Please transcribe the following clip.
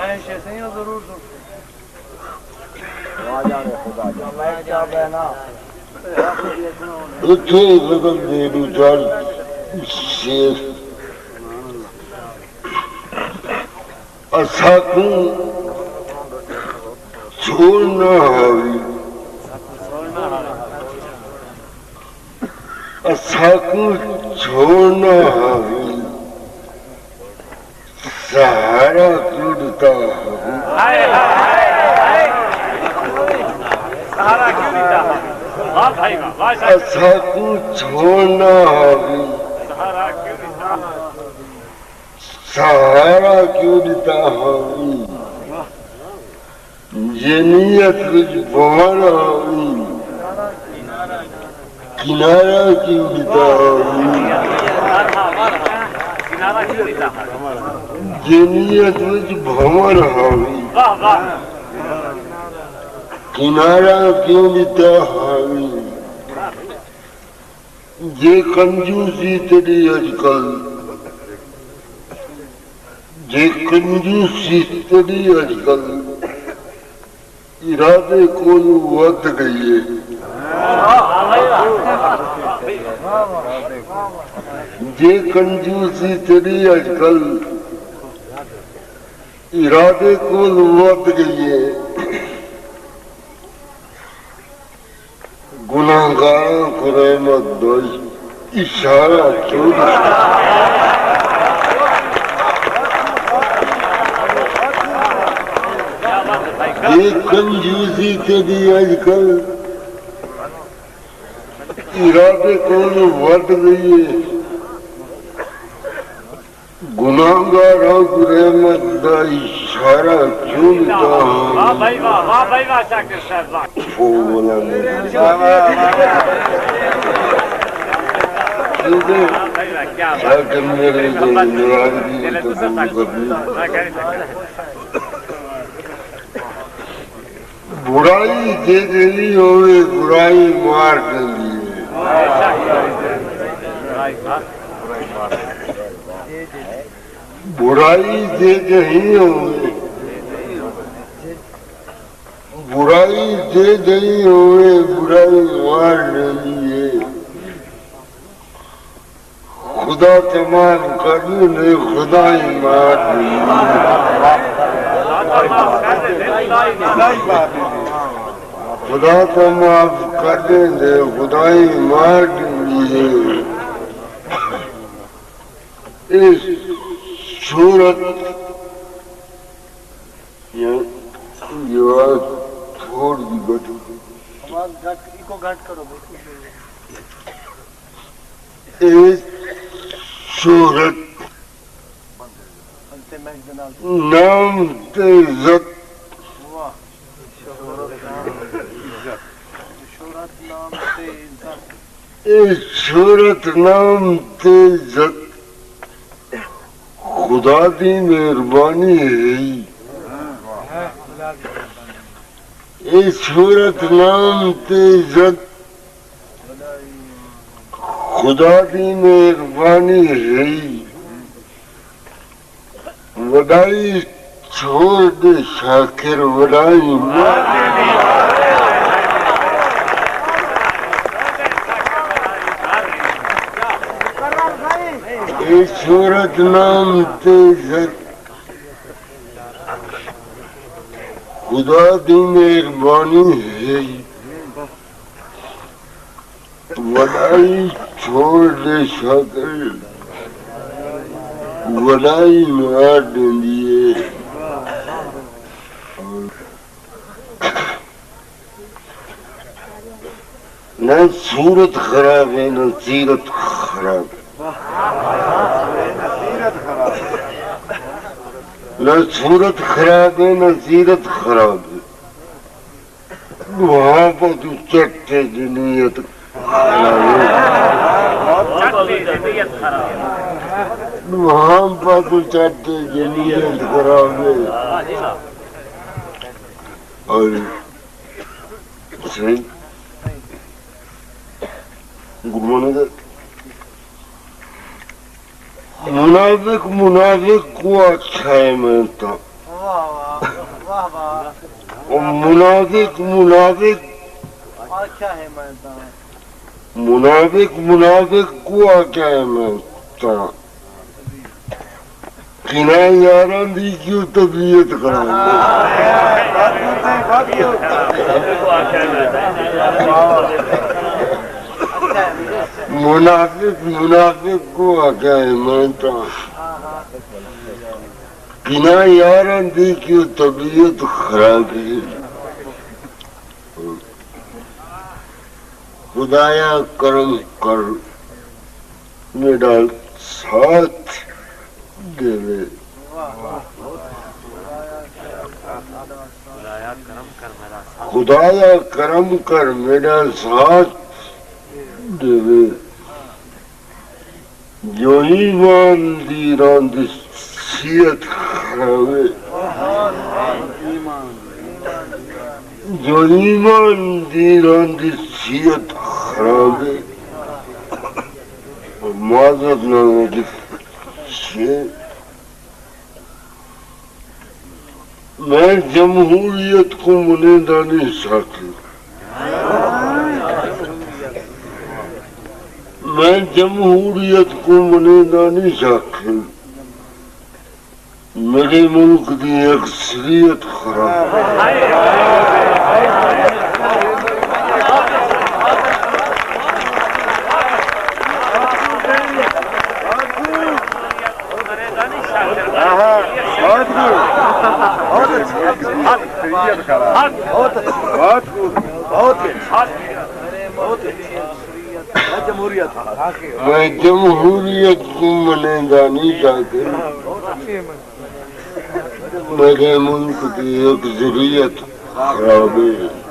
خواہش ہے صحیح ضرور اتنے قدم دے دو چار شیر اساکوں چھوڑنا حاوی اساکوں چھوڑنا حاوی سہارا ٹوٹتا حاوی سہارا کیوں دیتا ہے اساکوں چھوڑنا حاوی سہارا کیوں دیتا حاوی جنیت وچ بھون حاوی کنارہ کیوں دیتا حاوی جنیت وچ بھون حاوی کنارہ کیوں دیتا حاوی جے کنجوسی تیری اج کل جے کنجوسی تیری اج کل ارادے کول ود گئی ہے جے کنجوسی تیری اج کل ارادے کول ود گئی ہے گناہگاراں کو رحمت دوئی اشارہ کیوں یہ کنجوسی تیری اج کل ارادے کول ود گئی ہے گناہگاراں کو رحمت دا اشارہ کیوں دیتا ہوں واہ بھائی واہ شاکر صاحب واہ بولا شاکر میرے ناراضگی برائی دے دینی ہوئے برائی مار دینی برائی دے دینی ہوئے برائی دے دینی ہوئے برائی مار دینی ہے خدا تمام کرنے نے خدا ہی مار دینی خدا تو معاف کر دیں دے خدائی مار دینی ہے اس صورت یہ آج چھوڑ دی بچو اس صورت نام عزت شہرت نام عزت خدا دی مہربانی ہے شہرت نام عزت خدا دی مہربانی ہے وڈائی چھوڑ دے شاکر وڈائی شہرت نام عزت خدا دی مہربانی ہے وڈائی چھوڑ دے شاکر وڈائی مار دینی ہے نہ صورت خراب ہے نہ سیرت خراب ہے نہ صورت خراب ہے نہ سیرت خراب ہے وہاں پر تو چٹے جنیت خراب ہے وہاں پر تو چٹے جنیت خراب ہے اور صحیح گرمانے کا منافق کو اچھا ہے میں تو منافق کو آکیا ہے میں کنا یاراں دی کیوں طبیعت خراب منافق کو آکیا ہے میں کنا یاراں دی کیوں طبیعت خراب ہے خدایا کرم کر میرا ساتھ دے خدایا کرم کر میرا ساتھ دے جو ایمان دیران دی صحت خراب جو ایمان دیران دی صحت خراب ہے معذرت نامے کی میں جمہوریت کو منیدہ نہیں ساکھی میں جمہوریت کو منیدہ نہیں ساکھی میرے ملک کی اکثریت خراب میں جمہوریت کو منیدہ نہیں چاہتے میرے ملک کی اکثریت خراب ہے